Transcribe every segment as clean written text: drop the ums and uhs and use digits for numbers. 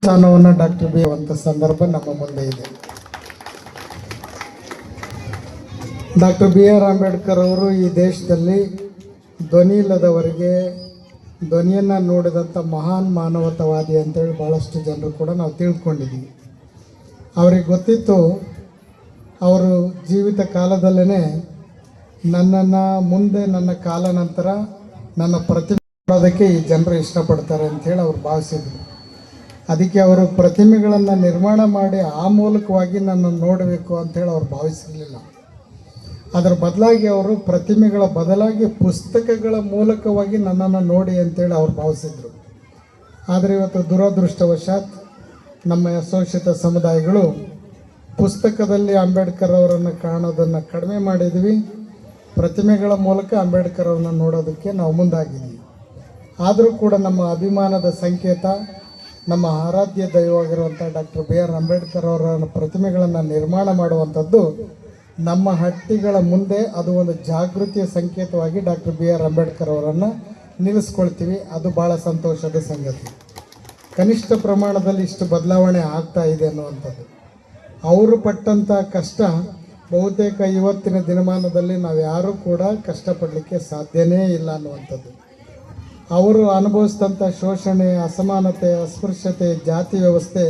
ಸ್ಥಾನವನ್ನು doctor B ಅಂತ ಸಂದರ್ಭ ನಮ್ಮ ಮುಂದೆ ಇದೆ. ಡಾಕ್ಟರ್ ಬಿ ಆರ್ ಅಂಬೇಡ್ಕರ್ ಅವರು ಈ ದೇಶದಲ್ಲಿ ಧ್ವನಿ ಇಲ್ಲದವರಿಗೆ ಧ್ವನಿಯನ್ನು ನೋಡಿದಂಥ ಮಹಾನ್ ಮಾನವತಾವಾದಿ ಅಂತೇಳಿ ಭಾಳಷ್ಟು ಜನರು ಕೂಡ ನಾವು ತಿಳ್ಕೊಂಡಿದ್ದೀವಿ. ಅವರಿಗೆ ಗೊತ್ತಿತ್ತು ಅವರು ಜೀವಿತ ಕಾಲದಲ್ಲೇ ನನ್ನನ್ನು ಮುಂದೆ ನನ್ನ ಕಾಲ ನಂತರ ನನ್ನ ಪ್ರತಿಮೆ ಮಾಡೋದಕ್ಕೆ ಈ ಜನರು ಇಷ್ಟಪಡ್ತಾರೆ ಅಂಥೇಳಿ ಅವ್ರು ಭಾವಿಸಿದರು. ಅದಕ್ಕೆ ಅವರು ಪ್ರತಿಮೆಗಳನ್ನು ನಿರ್ಮಾಣ ಮಾಡಿ ಆ ಮೂಲಕವಾಗಿ ನನ್ನನ್ನು ನೋಡಬೇಕು ಅಂಥೇಳಿ ಅವ್ರು ಭಾವಿಸಿರಲಿಲ್ಲ. ಅದರ ಬದಲಾಗಿ ಅವರು ಪ್ರತಿಮೆಗಳ ಬದಲಾಗಿ ಪುಸ್ತಕಗಳ ಮೂಲಕವಾಗಿ ನನ್ನನ್ನು ನೋಡಿ ಅಂತೇಳಿ ಅವ್ರು ಭಾವಿಸಿದರು. ಆದರೆ ಇವತ್ತು ದುರದೃಷ್ಟವಶಾತ್ ನಮ್ಮ ಶೋಷಿತ ಸಮುದಾಯಗಳು ಪುಸ್ತಕದಲ್ಲಿ ಅಂಬೇಡ್ಕರ್ ಅವರನ್ನು ಕಾಣೋದನ್ನು ಕಡಿಮೆ ಮಾಡಿದ್ವಿ. ಪ್ರತಿಮೆಗಳ ಮೂಲಕ ಅಂಬೇಡ್ಕರ್ ಅವರನ್ನು ನೋಡೋದಕ್ಕೆ ನಾವು ಮುಂದಾಗಿದ್ದೀವಿ. ಆದರೂ ಕೂಡ ನಮ್ಮ ಅಭಿಮಾನದ ಸಂಕೇತ, ನಮ್ಮ ಆರಾಧ್ಯ ದೈವವಾಗಿರುವಂಥ ಡಾಕ್ಟರ್ ಬಿ ಆರ್ ಅಂಬೇಡ್ಕರ್ ಅವರ ಪ್ರತಿಮೆಗಳನ್ನು ನಿರ್ಮಾಣ ಮಾಡುವಂಥದ್ದು ನಮ್ಮ ಹಟ್ಟಿಗಳ ಮುಂದೆ ಅದು ಒಂದು ಜಾಗೃತಿಯ ಸಂಕೇತವಾಗಿ ಡಾಕ್ಟರ್ ಬಿ ಆರ್ ಅಂಬೇಡ್ಕರ್ ಅವರನ್ನು ನಿಲ್ಲಿಸ್ಕೊಳ್ತೀವಿ. ಅದು ಭಾಳ ಸಂತೋಷದ ಸಂಗತಿ. ಕನಿಷ್ಠ ಪ್ರಮಾಣದಲ್ಲಿ ಇಷ್ಟು ಬದಲಾವಣೆ ಆಗ್ತಾ ಇದೆ ಅನ್ನುವಂಥದ್ದು. ಅವರು ಪಟ್ಟಂಥ ಕಷ್ಟ ಬಹುತೇಕ ಇವತ್ತಿನ ದಿನಮಾನದಲ್ಲಿ ನಾವು ಯಾರೂ ಕೂಡ ಕಷ್ಟಪಡಲಿಕ್ಕೆ ಸಾಧ್ಯನೇ ಇಲ್ಲ ಅನ್ನುವಂಥದ್ದು. ಅವರು ಅನುಭವಿಸಿದಂಥ ಶೋಷಣೆ, ಅಸಮಾನತೆ, ಅಸ್ಪೃಶ್ಯತೆ, ಜಾತಿ ವ್ಯವಸ್ಥೆ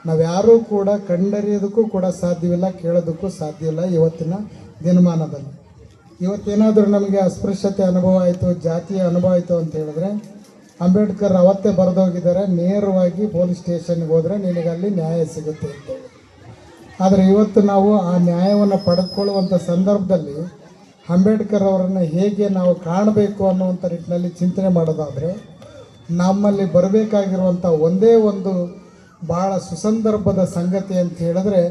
ನಾವ್ಯಾರೂ ಕೂಡ ಕಂಡರಿಯೋದಕ್ಕೂ ಕೂಡ ಸಾಧ್ಯವಿಲ್ಲ, ಕೇಳೋದಕ್ಕೂ ಸಾಧ್ಯ ಇಲ್ಲ ಇವತ್ತಿನ ದಿನಮಾನದಲ್ಲಿ. ಇವತ್ತೇನಾದರೂ ನಮಗೆ ಅಸ್ಪೃಶ್ಯತೆ ಅನುಭವ ಆಯಿತು, ಜಾತಿಯ ಅನುಭವ ಆಯಿತು ಅಂತ ಹೇಳಿದ್ರೆ ಅಂಬೇಡ್ಕರ್ ಅವತ್ತೇ ಬರೆದೋಗಿದ್ದಾರೆ, ನೇರವಾಗಿ ಪೊಲೀಸ್ ಸ್ಟೇಷನ್ಗೆ ಹೋದರೆ ನಿನಗಲ್ಲಿ ನ್ಯಾಯ ಸಿಗುತ್ತೆ ಅಂತೇಳಿ. ಆದರೆ ಇವತ್ತು ನಾವು ಆ ನ್ಯಾಯವನ್ನು ಪಡೆದುಕೊಳ್ಳುವಂಥ ಸಂದರ್ಭದಲ್ಲಿ ಅಂಬೇಡ್ಕರ್ ಅವರನ್ನು ಹೇಗೆ ನಾವು ಕಾಣಬೇಕು ಅನ್ನುವಂಥ ನಿಟ್ಟಿನಲ್ಲಿ ಚಿಂತನೆ ಮಾಡೋದಾದರೆ ನಮ್ಮಲ್ಲಿ ಬರಬೇಕಾಗಿರುವಂಥ ಒಂದೇ ಒಂದು ಭಾಳ ಸುಸಂದರ್ಭದ ಸಂಗತಿ ಅಂತ ಹೇಳಿದ್ರೆ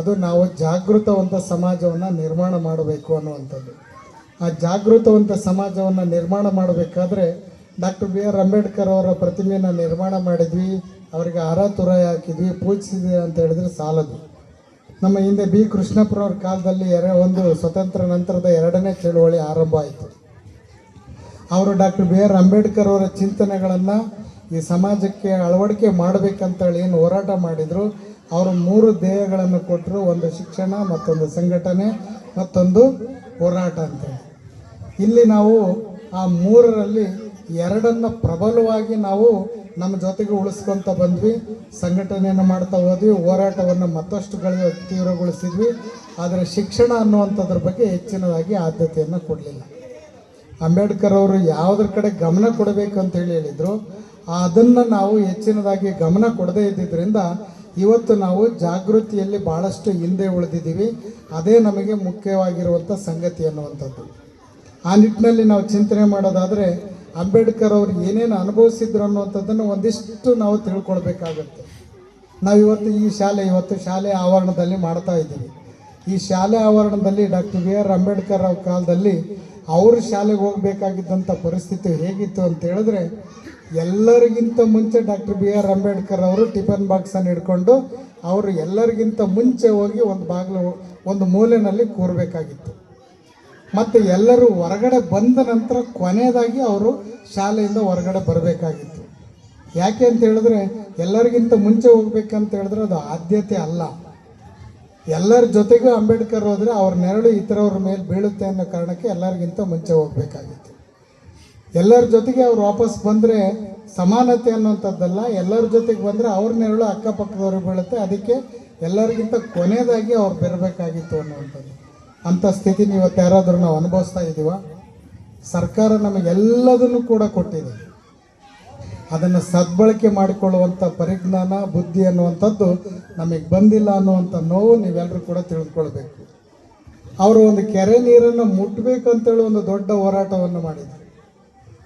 ಅದು ನಾವು ಜಾಗೃತವಂತ ಸಮಾಜವನ್ನು ನಿರ್ಮಾಣ ಮಾಡಬೇಕು ಅನ್ನುವಂಥದ್ದು. ಆ ಜಾಗೃತವಂತ ಸಮಾಜವನ್ನು ನಿರ್ಮಾಣ ಮಾಡಬೇಕಾದ್ರೆ ಡಾಕ್ಟರ್ ಬಿ ಆರ್ ಅಂಬೇಡ್ಕರ್ ಅವರ ಪ್ರತಿಮೆಯನ್ನು ನಿರ್ಮಾಣ ಮಾಡಿದ್ವಿ, ಅವರಿಗೆ ಹಾರ ತುರಾಯಿ ಹಾಕಿದ್ವಿ, ಪೂಜಿಸಿದ್ವಿ ಅಂತ ಹೇಳಿದ್ರೆ ಸಾಲದು. ನಮ್ಮ ಹಿಂದೆ ಬಿ ಕೃಷ್ಣಪ್ಪರವ್ರ ಕಾಲದಲ್ಲಿ ಒಂದು ಸ್ವತಂತ್ರ ನಂತರದ 2ನೇ ಚಳುವಳಿ ಆರಂಭ ಆಯಿತು. ಅವರು ಡಾಕ್ಟರ್ ಬಿ ಆರ್ ಅಂಬೇಡ್ಕರ್ ಅವರ ಚಿಂತನೆಗಳನ್ನು ಈ ಸಮಾಜಕ್ಕೆ ಅಳವಡಿಕೆ ಮಾಡಬೇಕಂತೇಳಿ ಏನು ಹೋರಾಟ ಮಾಡಿದರು, ಅವರು 3 ಧ್ಯೇಯಗಳನ್ನು ಕೊಟ್ಟರು. ಒಂದು ಶಿಕ್ಷಣ, ಮತ್ತೊಂದು ಸಂಘಟನೆ, ಮತ್ತೊಂದು ಹೋರಾಟ ಅಂತೇಳಿ. ಇಲ್ಲಿ ನಾವು ಆ 3ರಲ್ಲಿ 2ನ್ನು ಪ್ರಬಲವಾಗಿ ನಾವು ನಮ್ಮ ಜೊತೆಗೆ ಉಳಿಸ್ಕೊತ ಬಂದ್ವಿ. ಸಂಘಟನೆಯನ್ನು ಮಾಡ್ತಾ ಹೋದ್ವಿ, ಹೋರಾಟವನ್ನು ಮತ್ತಷ್ಟು ತೀವ್ರಗೊಳಿಸಿದ್ವಿ. ಆದರೆ ಶಿಕ್ಷಣ ಅನ್ನುವಂಥದ್ರ ಬಗ್ಗೆ ಹೆಚ್ಚಿನದಾಗಿ ಆದ್ಯತೆಯನ್ನು ಕೊಡಲಿಲ್ಲ. ಅಂಬೇಡ್ಕರ್ ಅವರು ಯಾವುದ್ರ ಕಡೆ ಗಮನ ಕೊಡಬೇಕು ಅಂತೇಳಿ ಹೇಳಿದರು, ಅದನ್ನು ನಾವು ಹೆಚ್ಚಿನದಾಗಿ ಗಮನ ಕೊಡದೇ ಇದ್ದಿದ್ದರಿಂದ ಇವತ್ತು ನಾವು ಜಾಗೃತಿಯಲ್ಲಿ ಭಾಳಷ್ಟು ಹಿಂದೆ ಉಳಿದಿದ್ದೀವಿ. ಅದೇ ನಮಗೆ ಮುಖ್ಯವಾಗಿರುವಂಥ ಸಂಗತಿ ಅನ್ನುವಂಥದ್ದು. ಆ ನಿಟ್ಟಿನಲ್ಲಿ ನಾವು ಚಿಂತನೆ ಮಾಡೋದಾದರೆ ಅಂಬೇಡ್ಕರ್ ಅವರು ಏನೇನು ಅನುಭವಿಸಿದ್ರು ಅನ್ನುವಂಥದ್ದನ್ನು ಒಂದಿಷ್ಟು ನಾವು ತಿಳ್ಕೊಳ್ಬೇಕಾಗತ್ತೆ. ನಾವಿವತ್ತು ಇವತ್ತು ಶಾಲೆ ಆವರಣದಲ್ಲಿ ಮಾಡ್ತಾ ಇದ್ದೀವಿ. ಈ ಶಾಲೆ ಆವರಣದಲ್ಲಿ ಡಾಕ್ಟರ್ ಬಿ ಆರ್ ಅಂಬೇಡ್ಕರ್ ಅವ್ರ ಕಾಲದಲ್ಲಿ ಅವರು ಶಾಲೆಗೆ ಹೋಗಬೇಕಾಗಿದ್ದಂಥ ಪರಿಸ್ಥಿತಿ ಹೇಗಿತ್ತು ಅಂತ ಹೇಳಿದ್ರೆ ಎಲ್ಲರಿಗಿಂತ ಮುಂಚೆ ಡಾಕ್ಟರ್ ಬಿ ಆರ್ ಅಂಬೇಡ್ಕರ್ ಅವರು ಟಿಫನ್ ಬಾಕ್ಸನ್ನು ಹಿಡ್ಕೊಂಡು ಅವರು ಎಲ್ಲರಿಗಿಂತ ಮುಂಚೆ ಹೋಗಿ ಒಂದು ಮೂಲೆಯಲ್ಲಿ ಕೂರಬೇಕಾಗಿತ್ತು. ಮತ್ತು ಎಲ್ಲರೂ ಹೊರಗಡೆ ಬಂದ ನಂತರ ಕೊನೆಯದಾಗಿ ಅವರು ಶಾಲೆಯಿಂದ ಹೊರಗಡೆ ಬರಬೇಕಾಗಿತ್ತು. ಯಾಕೆ ಅಂತ ಹೇಳಿದ್ರೆ ಎಲ್ಲರಿಗಿಂತ ಮುಂಚೆ ಹೋಗ್ಬೇಕಂತ ಹೇಳಿದ್ರೆ ಅದು ಆದ್ಯತೆ ಅಲ್ಲ. ಎಲ್ಲರ ಜೊತೆಗೂ ಅಂಬೇಡ್ಕರ್ ಹೋದರೆ ಅವ್ರ ನೆರಳು ಇತರವ್ರ ಮೇಲೆ ಬೀಳುತ್ತೆ ಅನ್ನೋ ಕಾರಣಕ್ಕೆ ಎಲ್ಲರಿಗಿಂತ ಮುಂಚೆ ಹೋಗಬೇಕಾಗಿತ್ತು. ಎಲ್ಲರ ಜೊತೆಗೆ ಅವ್ರು ವಾಪಸ್ ಬಂದರೆ ಸಮಾನತೆ ಅನ್ನೋಂಥದ್ದಲ್ಲ, ಎಲ್ಲರ ಜೊತೆಗೆ ಬಂದರೆ ಅವ್ರ ನೆರಳು ಅಕ್ಕಪಕ್ಕದವ್ರಿಗೆ ಬೀಳುತ್ತೆ. ಅದಕ್ಕೆ ಎಲ್ಲರಿಗಿಂತ ಕೊನೆಯದಾಗಿ ಅವ್ರು ಬರಬೇಕಾಗಿತ್ತು ಅನ್ನುವಂಥದ್ದು. ಅಂಥ ಸ್ಥಿತಿನ ಇವತ್ತು ಯಾರಾದರೂ ನಾವು ಅನುಭವಿಸ್ತಾ ಇದ್ದೀವ? ಸರ್ಕಾರ ನಮಗೆಲ್ಲದನ್ನು ಕೂಡ ಕೊಟ್ಟಿದೆ. ಅದನ್ನು ಸದ್ಬಳಕೆ ಮಾಡಿಕೊಳ್ಳುವಂಥ ಪರಿಜ್ಞಾನ, ಬುದ್ಧಿ ಅನ್ನುವಂಥದ್ದು ನಮಗೆ ಬಂದಿಲ್ಲ ಅನ್ನುವಂಥ ನೋವು ನೀವೆಲ್ಲರೂ ಕೂಡ ತಿಳಿದುಕೊಳ್ಬೇಕು. ಅವರು ಒಂದು ಕೆರೆ ನೀರನ್ನು ಮುಟ್ಟಬೇಕಂತೇಳಿ ಒಂದು ದೊಡ್ಡ ಹೋರಾಟವನ್ನು ಮಾಡಿದರು.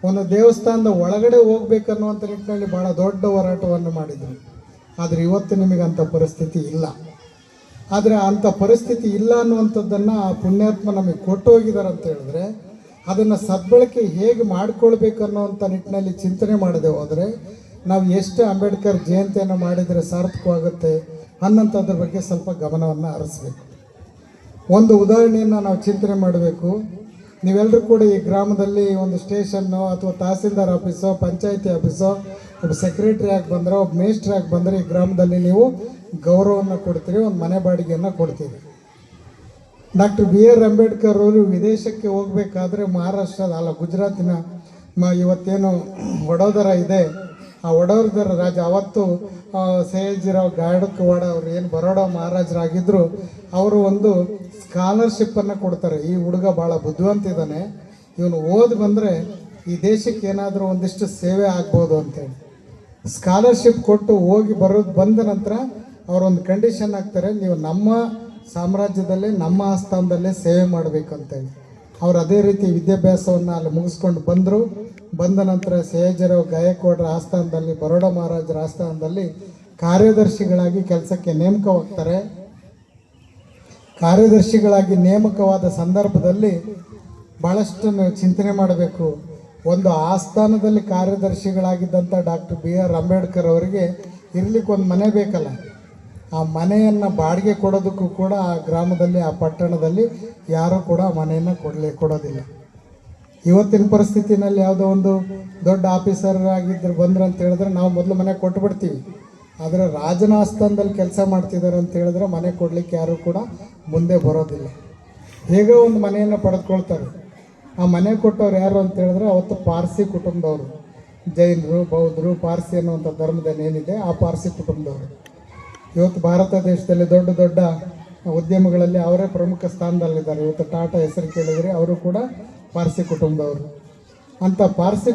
ಒಂದು ದೇವಸ್ಥಾನದ ಒಳಗಡೆ ಹೋಗ್ಬೇಕನ್ನುವಂಥ ನಿಟ್ಟಿನಲ್ಲಿ ಭಾಳ ದೊಡ್ಡ ಹೋರಾಟವನ್ನು ಮಾಡಿದರು. ಆದರೆ ಇವತ್ತು ನಿಮಗಂಥ ಪರಿಸ್ಥಿತಿ ಇಲ್ಲ. ಆದರೆ ಅಂಥ ಪರಿಸ್ಥಿತಿ ಇಲ್ಲ ಅನ್ನುವಂಥದ್ದನ್ನು ಆ ಪುಣ್ಯಾತ್ಮ ನಮಗೆ ಕೊಟ್ಟು ಹೋಗಿದ್ದಾರೆ ಅಂತ ಹೇಳಿದ್ರೆ ಅದನ್ನು ಸದ್ಬಳಕೆ ಹೇಗೆ ಮಾಡಿಕೊಳ್ಬೇಕು ಅನ್ನೋವಂಥ ನಿಟ್ಟಿನಲ್ಲಿ ಚಿಂತನೆ ಮಾಡದೆ ಹೋದರೆ ನಾವು ಎಷ್ಟು ಅಂಬೇಡ್ಕರ್ ಜಯಂತಿಯನ್ನು ಮಾಡಿದರೆ ಸಾರ್ಥಕವಾಗುತ್ತೆ ಅನ್ನೋಂಥದ್ರ ಬಗ್ಗೆ ಸ್ವಲ್ಪ ಗಮನವನ್ನು ಹರಿಸ್ಬೇಕು. ಒಂದು ಉದಾಹರಣೆಯನ್ನು ನಾವು ಚಿಂತನೆ ಮಾಡಬೇಕು. ನೀವೆಲ್ಲರೂ ಕೂಡ ಈ ಗ್ರಾಮದಲ್ಲಿ ಒಂದು ಸ್ಟೇಷನ್ನು ಅಥವಾ ತಹಸೀಲ್ದಾರ್ ಆಫೀಸೋ ಪಂಚಾಯತಿ ಆಫೀಸೋ ಒಬ್ಬ ಸೆಕ್ರೆಟರಿ ಆಗಿ ಬಂದರೆ ಒಬ್ಬ ಮೇಸ್ಟ್ರ್ ಆಗಿ ಬಂದರೆ ಈ ಗ್ರಾಮದಲ್ಲಿ ನೀವು ಗೌರವವನ್ನು ಕೊಡ್ತೀರಿ, ಒಂದು ಮನೆ ಬಾಡಿಗೆಯನ್ನು ಕೊಡ್ತೀರಿ. ಡಾಕ್ಟರ್ BR ಅಂಬೇಡ್ಕರ್ ಅವರು ವಿದೇಶಕ್ಕೆ ಹೋಗಬೇಕಾದ್ರೆ ಮಹಾರಾಷ್ಟ್ರದ ಗುಜರಾತಿನ ಇವತ್ತೇನು ವಡೋದರ ಇದೆ, ಆ ವಡೋದರ ರಾಜ ಅವತ್ತು ಸಯಾಜಿರಾವ್ ಗಾಯಕವಾಡ ಅವರು ಏನು ಬರೋಡ ಮಹಾರಾಜರಾಗಿದ್ದರು, ಅವರು ಒಂದು ಸ್ಕಾಲರ್ಶಿಪ್ಪನ್ನು ಕೊಡ್ತಾರೆ. ಈ ಹುಡುಗ ಭಾಳ ಬುದ್ಧಿವಂತ ಇದ್ದಾನೆ, ಇವನು ಓದಿ ಬಂದರೆ ಈ ದೇಶಕ್ಕೆ ಏನಾದರೂ ಒಂದಿಷ್ಟು ಸೇವೆ ಆಗ್ಬೋದು ಅಂತೇಳಿ ಸ್ಕಾಲರ್ಶಿಪ್ ಕೊಟ್ಟು ಹೋಗಿ ಬಂದ ನಂತರ ಅವರೊಂದು ಕಂಡೀಷನ್ ಹಾಕ್ತಾರೆ, ನೀವು ನಮ್ಮ ಸಾಮ್ರಾಜ್ಯದಲ್ಲೇ ನಮ್ಮ ಆಸ್ಥಾನದಲ್ಲೇ ಸೇವೆ ಮಾಡಬೇಕಂತೇಳಿ. ಅವ್ರು ಅದೇ ರೀತಿ ವಿದ್ಯಾಭ್ಯಾಸವನ್ನು ಅಲ್ಲಿ ಮುಗಿಸ್ಕೊಂಡು ಬಂದರು. ಬಂದ ನಂತರ ಸಯಾಜಿರಾವ್ ಗಾಯಕ್ವಾಡ್ರ ಆಸ್ಥಾನದಲ್ಲಿ ಬರೋಡ ಮಹಾರಾಜರ ಆಸ್ಥಾನದಲ್ಲಿ ಕಾರ್ಯದರ್ಶಿಗಳಾಗಿ ಕೆಲಸಕ್ಕೆ ನೇಮಕವಾಗ್ತಾರೆ. ಕಾರ್ಯದರ್ಶಿಗಳಾಗಿ ನೇಮಕವಾದ ಸಂದರ್ಭದಲ್ಲಿ ಭಾಳಷ್ಟು ಚಿಂತನೆ ಮಾಡಬೇಕು. ಒಂದು ಆಸ್ಥಾನದಲ್ಲಿ ಕಾರ್ಯದರ್ಶಿಗಳಾಗಿದ್ದಂಥ ಡಾಕ್ಟರ್ BR ಅಂಬೇಡ್ಕರ್ ಅವರಿಗೆ ಇರ್ಲಿಕ್ಕೆ ಒಂದು ಮನೆ ಬೇಕಲ್ಲ, ಆ ಮನೆಯನ್ನು ಬಾಡಿಗೆ ಕೊಡೋದಕ್ಕೂ ಕೂಡ ಆ ಗ್ರಾಮದಲ್ಲಿ ಆ ಪಟ್ಟಣದಲ್ಲಿ ಯಾರೂ ಕೂಡ ಮನೆಯನ್ನು ಕೊಡೋದಿಲ್ಲ. ಇವತ್ತಿನ ಪರಿಸ್ಥಿತಿನಲ್ಲಿ ಯಾವುದೋ ಒಂದು ದೊಡ್ಡ ಆಫೀಸರ್ ಆಗಿದ್ದರು ಬಂದ್ರು ಅಂತ ಹೇಳಿದ್ರೆ ನಾವು ಮೊದಲು ಮನೆ ಕೊಟ್ಟುಬಿಡ್ತೀವಿ. ಆದರೆ ರಾಜನ ಆಸ್ಥಾನದಲ್ಲಿ ಕೆಲಸ ಮಾಡ್ತಿದ್ದಾರೆ ಅಂತ ಹೇಳಿದ್ರೆ ಮನೆ ಕೊಡಲಿಕ್ಕೆ ಯಾರೂ ಕೂಡ ಮುಂದೆ ಬರೋದಿಲ್ಲ. ಹೇಗೋ ಒಂದು ಮನೆಯನ್ನು ಪಡೆದುಕೊಳ್ತಾರೆ. ಆ ಮನೆ ಕೊಟ್ಟವ್ರು ಯಾರು ಅಂತ ಹೇಳಿದ್ರೆ ಅವತ್ತು ಪಾರ್ಸಿ ಕುಟುಂಬದವರು, ಜೈನರು, ಬೌದ್ಧರು, ಪಾರ್ಸಿ ಅನ್ನುವಂಥ ಧರ್ಮದಲ್ಲಿ ಏನಿದೆ ಆ ಪಾರ್ಸಿ ಕುಟುಂಬದವರು. ಇವತ್ತು ಭಾರತ ದೇಶದಲ್ಲಿ ದೊಡ್ಡ ದೊಡ್ಡ ಉದ್ಯಮಗಳಲ್ಲಿ ಅವರೇ ಪ್ರಮುಖ ಸ್ಥಾನದಲ್ಲಿದ್ದಾರೆ. ಇವತ್ತು ಟಾಟಾ ಹೆಸರು ಕೇಳಿದರೆ ಅವರು ಕೂಡ ಪಾರ್ಸಿ ಕುಟುಂಬದವರು. ಅಂಥ ಪಾರ್ಸಿ